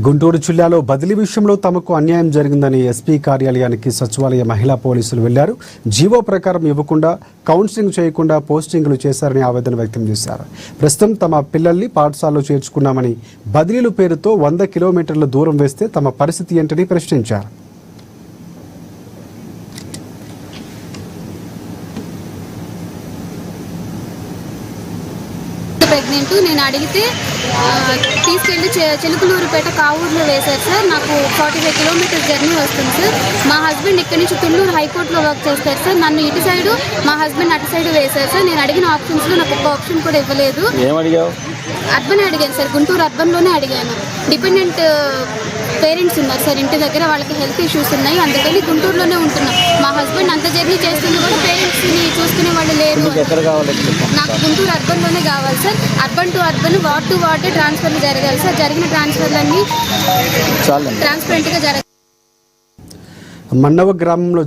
గుంటూరు జిల్లాలో బదిలీ విషయంలో తమకు అన్యాయం జరిగిందని ఎస్పీ కార్యాలయానికి సచివాలయ మహిళా పోలీసులు వెళ్లారు. జీవో ప్రకారం ఇవ్వకుండా, కౌన్సిలింగ్ చేయకుండా పోస్టింగులు చేశారని ఆవేదన వ్యక్తం చేశారు. ప్రస్తుతం తమ పిల్లల్ని పాఠశాలలో చేర్చుకున్నామని బదిలీల పేరుతో 100 కిలోమీటర్ల దూరం వేస్తే తమ పరిస్థితి ఏంటని ప్రశ్నించారు. ప్రెగ్నెంట్ నేను అడిగితే తీసుకెళ్ళి చిలుకలూరుపేట కావూరులో వేశారు సార్. నాకు 45 కిలోమీటర్స్ జర్నీ వస్తుంది సార్. మా హస్బెండ్ ఇక్కడి నుంచి తుళ్ళూరు హైకోర్టులో వర్క్ చేస్తారు సార్. నన్ను ఇటు సైడు, మా హస్బెండ్ అటు సైడు వేశారు సార్. నేను అడిగిన ఆప్షన్స్లో నాకు ఒక్క ఆప్షన్ కూడా ఇవ్వలేదు. అర్బన్ అడిగాను సార్, గుంటూరు అర్బన్లోనే అడిగాను. డిపెండెంట్ పేరెంట్స్ ఉన్నారు సార్ ఇంటి దగ్గర, వాళ్ళకి హెల్త్ ఇష్యూస్ ఉన్నాయి, అందుకని గుంటూరులోనే ఉంటున్నాం. మా హస్బెండ్ అంత జర్నీ చేస్తుంది కూడా పేరెంట్స్ని చూసుకునే వాళ్ళు లేరు. నాకు గుంటూరు అర్బన్లోనే కావాలి sir. Urban to urban, ward to ward ట్రాన్స్ఫర్లు జరగాలి సార్. జరిగిన ట్రాన్స్ఫర్లన్నీ ట్రాన్స్పరెంట్గా జరగాలి. మన్నవ గ్రామంలో